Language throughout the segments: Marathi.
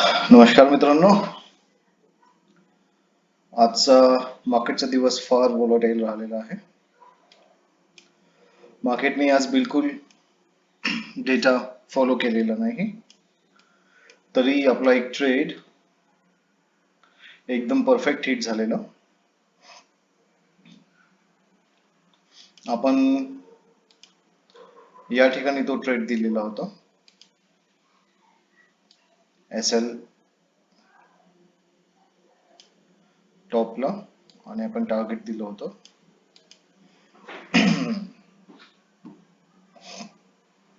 नमस्कार मित्रांनो. आजचा मार्केटचा दिवस फार व्होलाटाईल राहिलेला आहे. मार्केटने आज बिलकुल डेटा फॉलो केलेला नाही, तरी आपला एक ट्रेड एकदम परफेक्ट हिट झालेला. आपण या ठिकाणी तो ट्रेड दिलेला होता. SL टॉपला आणि आपण टार्गेट दिलं होतं.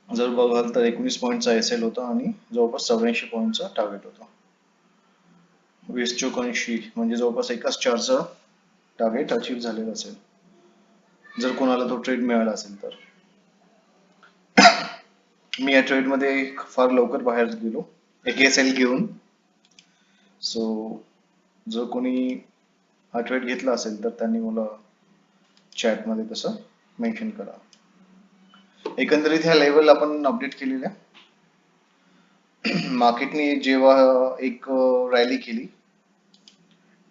जर बघाल तर 19 पॉईंटचा SL होता आणि जवळपास 84 पॉईंटचा टार्गेट होता. 20-84 म्हणजे जवळपास एकाच चारचा टार्गेट अचीव्ह झालेला असेल, जर कोणाला तो ट्रेड मिळाला असेल तर. मी या ट्रेड मध्ये फार लवकर बाहेर गेलो एक SL घेऊन. सो जर कोणी हा ट्रेड घेतला असेल तर त्यांनी मला चॅट मध्ये तसं मेन्शन करा. एकंदरीत ह्या लेवल आपण अपडेट केलेल्या. मार्केटने जेव्हा एक रॅली केली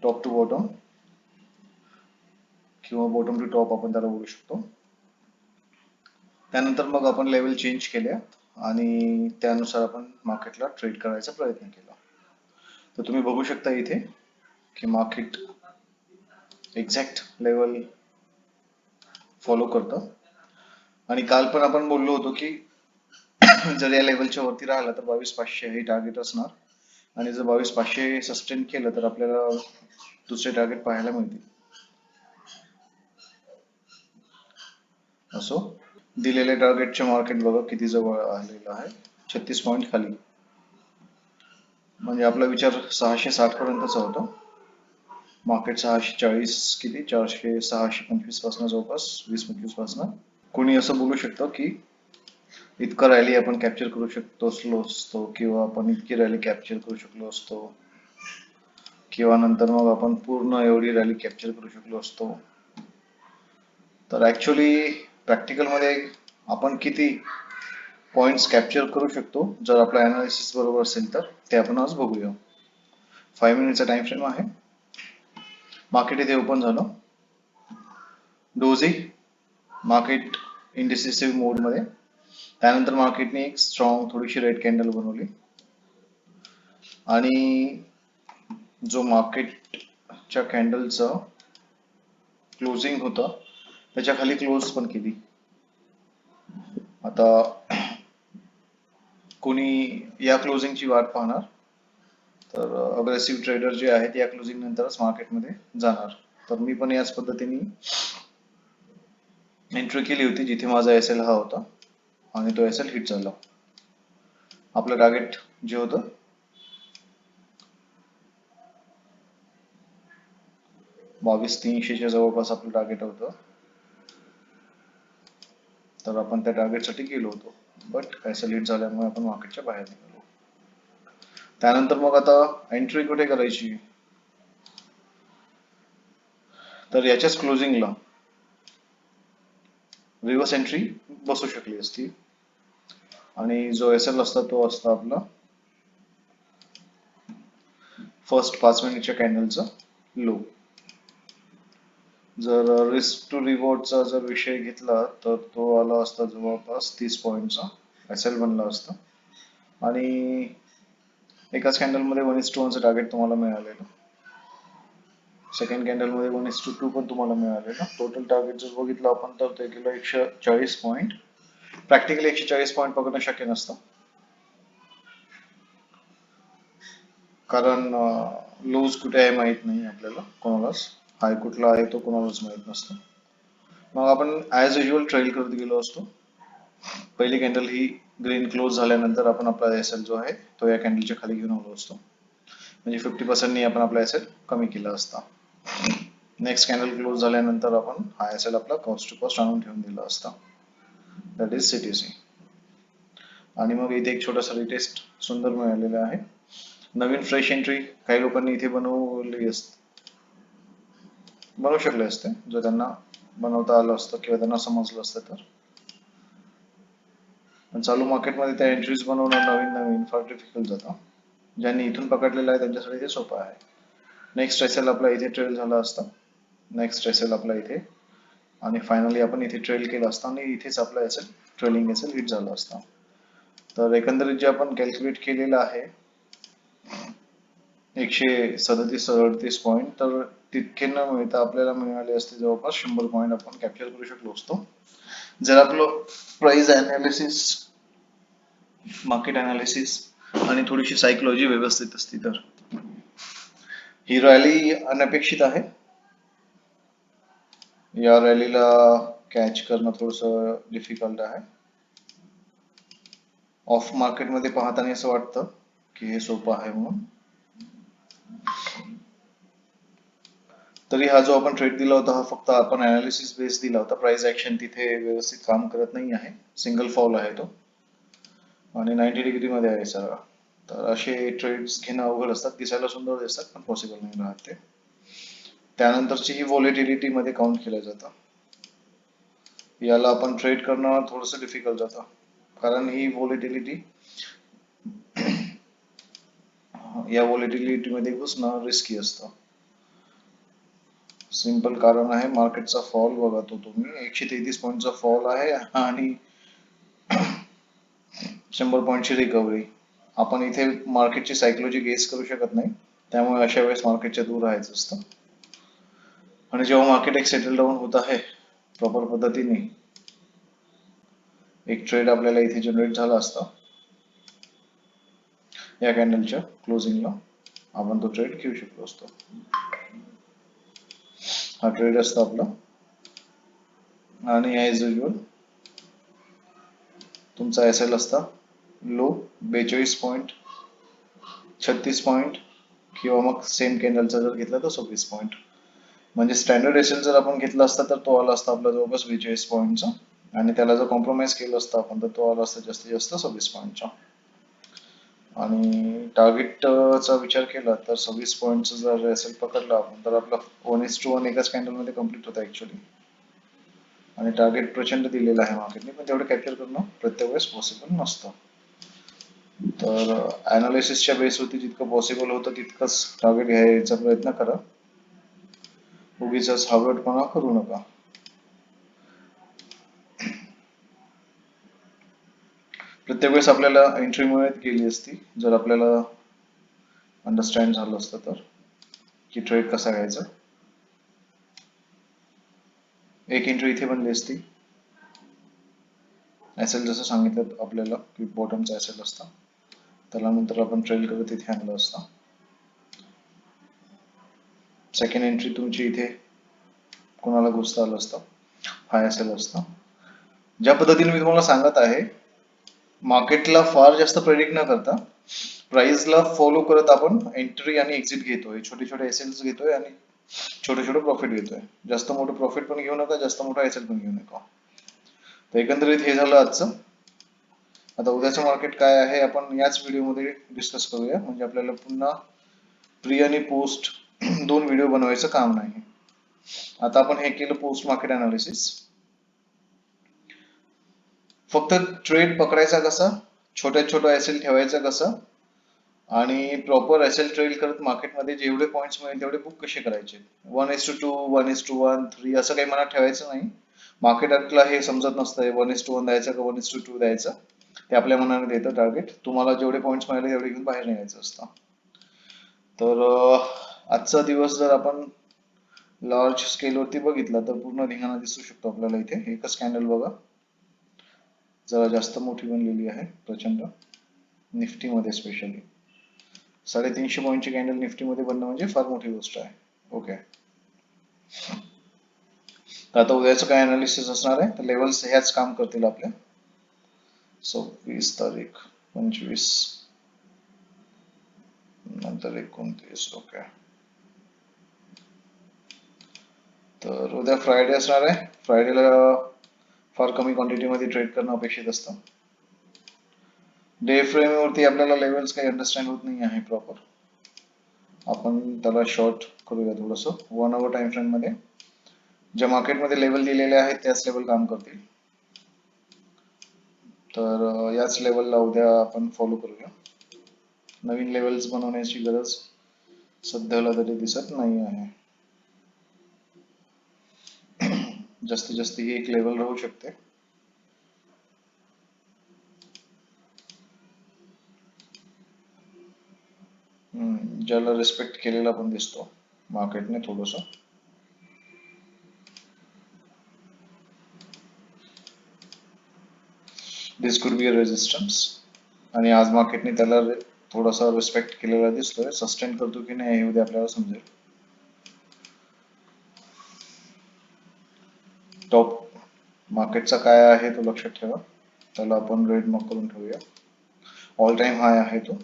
टॉप टू बॉटम किंवा बॉटम टू टॉप आपण त्याला बोलू शकतो, त्यानंतर मग आपण लेवल चेंज केल्या आणि त्यानुसार आपण मार्केटला ट्रेड करायचा प्रयत्न केला. तर तुम्ही बघू शकता इथे की मार्केट एक्झॅक्ट लेवल फॉलो करतं. आणि काल पण आपण बोललो होतो की जर या लेवलच्या वरती राहिला तर 22,500 हे टार्गेट असणार, आणि जर 22,500 सस्टेन केलं तर आपल्याला दुसरे टार्गेट पाहायला मिळतील. असो, दिलेल्या टार्गेटचे मार्केट बघा किती जवळ आलेलं आहे, 36 पॉईंट खाली. म्हणजे आपला विचार 660 पर्यंतचा होता. मार्केट 640 किती 625 पासून जवळपास 20-25 पासून. कोणी असं बोलू शकतं की इतका रॅली आपण कॅप्चर करू शकलो असतो, किंवा आपण इतकी रॅली कॅप्चर करू शकलो असतो, किंवा नंतर मग आपण पूर्ण एवढी रॅली कॅप्चर करू शकलो असतो. तर ऍक्च्युली प्रॅक्टिकल मध्ये आपण किती पॉइंट्स कॅप्चर करू शकतो जर आपला अनालिसिस बरोबर असेल तर ते आपण आज बघूया. 5 मिनिटचा टाइम फ्रेम आहे. मार्केट इथे ओपन झालं डोजी, मार्केट इंडिसिसिव्ह मोड मध्ये. त्यानंतर मार्केटने एक स्ट्रॉंग थोडीशी रेड कॅन्डल बनवली आणि जो मार्केटच्या कॅन्डलचा क्लोजिंग होता त्याच्या खाली क्लोज पण केली. आता कोणी या क्लोजिंगची वाट पाहणार, तर अग्रेसिव्ह ट्रेडर जे आहेत या क्लोजिंग नंतरच मार्केटमध्ये जाणार. तर मी पण याच पद्धतीने एंट्री केली होती जिथे माझा SL हा होता आणि तो SL हिट झाला. आपलं टार्गेट जे होतं 22,300च्या जवळपास आपलं टार्गेट होतं, तर आपण त्या टार्गेटसाठी गेलो होतो, बट SL हिट झाल्यामुळे आपण मार्केटच्या बाहेर निघालो. त्यानंतर मग आता एंट्री कुठे करायची, तर याच्याच क्लोजिंगला रिव्हर्स एंट्री बसू शकली असती आणि जो SL असता तो असता आपला फर्स्ट 5 मिनिटच्या कॅन्डलचा लो. जर रिस्क टू रिवॉर्डचा जर विषय घेतला तर तो आला असता जवळपास 30 पॉईंटचा SL बनला असता, आणि एकाच कॅन्डलमध्ये 1:1चं टार्गेट तुम्हाला मिळालेलं, सेकंड कॅन्डलमध्ये 1:2 पण तुम्हाला मिळालेलं. टोटल टार्गेट जर बघितलं आपण तर ते केलं 140 पॉईंट. प्रॅक्टिकली 140 पॉईंट पकडणं शक्य नसतं, कारण लूज कुठे आहे माहित नाही आपल्याला कोणालाच, हाय कुठला आहे तो कोणालाच माहित नसतं. मग आपण ऍज युजल ट्रेल करत गेलो असतो. पहिली कॅन्डल ही ग्रीन क्लोज झाल्यानंतर आपण आपला SL जो आहे तो या कॅन्डलच्या खाली घेऊन आलो असतो, म्हणजे 50% आपण आपला SL कमी केला असता. नेक्स्ट कॅन्डल क्लोज झाल्यानंतर आपण हा SL आपला कॉस्ट टू कॉस्ट आणून ठेवून दिला असता, दॅट इज CTC. आणि मग इथे एक छोटासा रिटेस्ट सुंदर मिळालेला आहे. नवीन फ्रेश एंट्री काही लोकांनी इथे बनवू शकले असते जर त्यांना बनवता आलं असतं किंवा त्यांना समजलं असतं तर. पण चालू मार्केटमध्ये त्या एंट्रीज बनवणं नवीन फार डिफिकल्ट जातं. ज्यांनी इथून पकडलेलं आहे त्यांच्यासाठी ते सोपं आहे. नेक्स्ट एसएल आपला इथे ट्रेल झाला असता, नेक्स्ट एसएल आपला इथे, आणि फायनली आपण इथे ट्रेल केलं असतं आणि इथेच आपला एसएल ट्रेलिंग एसएल हिट झाला असता. तर एकंदरीत जे आपण कॅल्क्युलेट केलेलं आहे 137-38 पॉईंट, तर तितके न मिळता आपल्याला मिळाले असते जवळपास 100 पॉईंट आपण कॅप्चर करू शकलो असतो जर आपलं प्राइस अनालिसिस, मार्केट अनालिसिस आणि थोडीशी सायकोलॉजी व्यवस्थित असती तर. ही रॅली अनपेक्षित आहे, या रॅलीला कॅच करणं थोडंसं डिफिकल्ट आहे. ऑफ मार्केटमध्ये पाहताना असं वाटतं की हे सोपं आहे म्हणून. तरी हा जो आपण ट्रेड दिला होता हा फक्त आपण अनालिसिस बेस दिला होता, प्राइस ऍक्शन तिथे व्यवस्थित काम करत नाही आहे, सिंगल फॉल आहे तो आणि 90 डिग्री मध्ये आहे सगळा. तर असे ट्रेड्स घेणं अवघड असतात, दिसायला सुंदर दिसतात पण पॉसिबल नाही राहत ते. त्यानंतरची ही व्हॉलेटिलिटी मध्ये काउंट केलं जातं, याला आपण ट्रेड करणं थोडंसं डिफिकल्ट जातं कारण ही व्हॉलेटिलिटी या व्हॉलेटिलिटी मध्ये घुसणं रिस्की असतं. सिंपल कारण आहे, मार्केटचा फॉल बघा तो तुम्ही 133 पॉईंटचा फॉल आहे आणि 100 पॉईंटची रिकव्हरी. आपण इथे मार्केटची सायकोलॉजी गेस करू शकत नाही, त्यामुळे अशा वेळेस मार्केटच्या दूर राहायचं असतं. आणि जेव्हा मार्केट एक सेटल डाऊन होत आहे प्रॉपर पद्धतीने, एक ट्रेड आपल्याला इथे जनरेट झाला असता या कॅन्डलच्या क्लोजिंगला, आपण तो ट्रेड घेऊ शकलो असतो. हा ट्रेड असतो आपला आणि ॲज युजल तुमचा एसएल असता लो 42 पॉईंट, 36 पॉईंट किंवा मग सेम कॅन्डलचा जर घेतला तर 26 पॉईंट. म्हणजे स्टँडर्ड एसएल जर आपण घेतला असता तर तो आला असता आपला जवळपास 42 पॉईंटचा, आणि त्याला जर कॉम्प्रोमाइज केलं असतं आपण तर तो आला असता जास्तीत जास्त 26 पॉईंटचा. आणि टार्गेटचा विचार केला तर 26 पॉईंटचा जर एसएल पकडला आपण तर आपला 1:1 एकाच कॅन्डलमध्ये कम्प्लीट होता ऍक्च्युली. आणि टार्गेट प्रचंड दिलेलं आहे मार्केटने, पण तेवढं कॅप्चर करणं प्रत्येक वेळेस पॉसिबल नसतं. तर अनालिसिसच्या बेसवरती जितकं पॉसिबल होतं तितकंच टार्गेट घ्यायचा प्रयत्न करा, उगीच हावरटपणा करू नका. प्रत्येक वेळेस आपल्याला एंट्री मिळत गेली असती जर आपल्याला अंडरस्टँड झालं असतं तर की ट्रेड कसा घ्यायचा. एक एंट्री इथे बनली असती, एसएल जसं सांगितलं आपल्याला की बॉटमचा एसएल असता, त्याला नंतर आपण ट्रेल करत इथे आणलं असतं. सेकंड एंट्री तुमची इथे कोणाला घुसता आलं असतं, हा एसएल असतं. ज्या पद्धतीने मी तुम्हाला सांगत आहे, मार्केटला फार जास्त प्रेडिक्ट न करता प्राइसला फॉलो करत आपण एंट्री आणि एक्झिट घेतोय, छोटे छोटे एसएल्स घेतोय आणि छोटे छोटे प्रॉफिट घेतोय. जास्त मोठं प्रॉफिट पण घेऊ नका, जास्त मोठा एसएल पण घेऊ नका. तर एकंदरीत हे झालं आजचं. आता उद्याचं मार्केट काय आहे आपण याच व्हिडिओमध्ये डिस्कस करूया, म्हणजे आपल्याला पुन्हा प्री आणि पोस्ट दोन व्हिडिओ बनवायचं काम नाही. आता आपण हे केलं पोस्ट मार्केट अनालिसिस. फक्त ट्रेड पकडायचा कसा, छोट्या छोट्या एसएल ठेवायचा कसा, आणि प्रॉपर एसएल ट्रेड करत मार्केटमध्ये जेवढे पॉईंट्स मिळेल तेवढे बुक कसे करायचे, 1:2, 1:1, 3 असं काही मनात ठेवायचं नाही. मार्केटला हे समजत नसतं 1:1 द्यायचं का 1:2 द्यायचं, ते आपल्या मनाने देतं टार्गेट. तुम्हाला जेवढे पॉईंट्स मिळाले तेवढे घेऊन बाहेर निघायचं असतं. तर आजचा दिवस जर आपण लार्ज स्केलवरती बघितला तर पूर्ण धिंगाणा दिसू शकतो आपल्याला. इथे एकच कॅन्डल बघा जरा जास्त मोठी बनलेली आहे प्रचंड, निफ्टीमध्ये स्पेशली 350 पॉईंटची कॅन्डल निफ्टीमध्ये बनणं म्हणजे फार मोठी गोष्ट आहे. ओके, आता उद्याचं काय अनालिसिस असणार आहे तर लेवल्स ह्याच काम करतील आपल्या. 26 तारीख, 25 नंतर 29. ओके, तर उद्या फ्रायडे असणार आहे. फ्रायडेला फार कमी क्वांटिटीमध्ये ट्रेड करणं अपेक्षित असतं. डे फ्रेम वरती आपल्याला लेवल्स काही अंडरस्टँड होत नाही आहे प्रॉपर, आपण त्याला शॉर्ट करूया थोडस. 1 आवर टाइम फ्रेम मध्ये ज्या मार्केटमध्ये लेवल दिलेले आहेत त्याच लेवल काम करतील, तर याच लेवलला उद्या आपण फॉलो करूया. नवीन लेवल्स बनवण्याची गरज सध्याला तरी दिसत नाही आहे. जास्तीत जास्त ही एक लेवल राहू शकते. ज्याला रिस्पेक्ट केलेला पण दिसतो मार्केटने थोडस. दिस कुड बी अ रेजिस्टन्स आणि आज मार्केटने त्याला थोडासा रिस्पेक्ट केलेला दिसतोय. सस्टेन करतो की नाही हे उद्या आपल्याला समजेल. टॉप मार्केटचा काय आहे तो लक्षात ठेवा. त्याला आपण रेड मार्क करून ठेवूया. ऑल टाइम हाय आहे तो.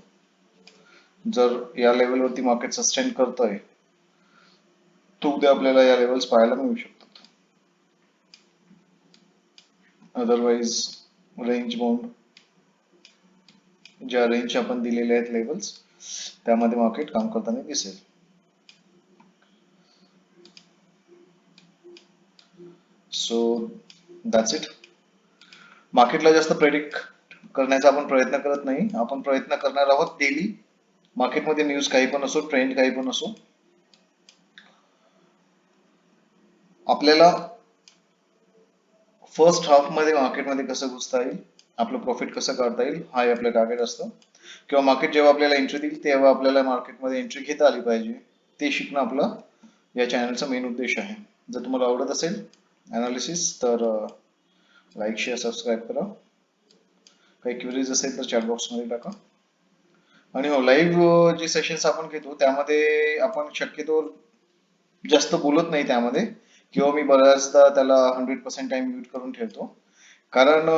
जर या लेवलवरती मार्केट सस्टेन करतोय तो उद्या आपल्याला या लेवल्स पाहायला मिळू शकतात. अदरवाइज रेंज बाउंड ज्या रेंज आपण दिलेले आहेत लेवल्स त्यामध्ये मार्केट काम करताना दिसेल. So that's it. मार्केटला जास्त प्रेडिक्ट करण्याचा आपण प्रयत्न करत नाही. आपण प्रयत्न करणार आहोत डेली मार्केटमध्ये न्यूज काही पण असो, ट्रेंड काही पण असो, आपल्याला फर्स्ट हाफ मध्ये मार्केटमध्ये कसं घुसता येईल, आपलं प्रॉफिट कसं काढता येईल हा आपलं टार्गेट असतं. किंवा मार्केट जेव्हा आपल्याला एंट्री देईल तेव्हा आपल्याला मार्केटमध्ये एंट्री घेता आली पाहिजे. ते शिकणं आपला या चॅनलचा मेन उद्देश आहे. जर तुम्हाला आवडत असेल अनालिसिस तर लाईक शेअर सबस्क्राईब करा. काही क्वेरीज असेल तर चॅट बॉक्समध्ये टाका. आणि हो, लाईव्ह जे सेशन्स आपण घेतो त्यामध्ये आपण शक्यतो जास्त बोलत नाही त्यामध्ये, किंवा मी बऱ्याचदा त्याला 100% टाइम म्यूट करून ठेवतो. कारण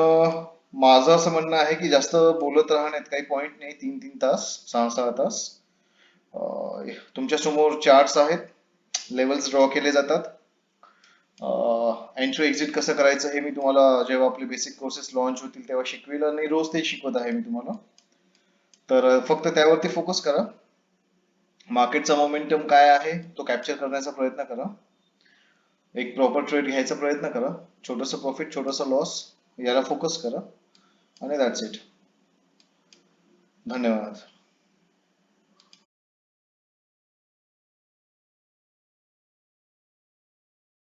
माझं असं म्हणणं आहे की जास्त बोलत राहण्यात काही पॉइंट नाही. 3-3 तास 6-6 तास तुमच्या समोर चार्ट्स आहेत, लेवल्स ड्रॉ केले जातात. एंट्री एक्झिट कसं करायचं हे मी तुम्हाला जेव्हा आपले बेसिक कोर्सेस लॉन्च होतील तेव्हा शिकवेल आणि रोज ते शिकवत आहे मी तुम्हाला. तर फक्त त्यावरती फोकस करा. मार्केटचा मोमेंटम काय आहे तो कॅप्चर करण्याचा प्रयत्न करा. एक प्रॉपर ट्रेड घ्यायचा प्रयत्न करा. छोटंसं प्रॉफिट छोटंसं लॉस याला फोकस करा आणि दॅट्स इट. धन्यवाद.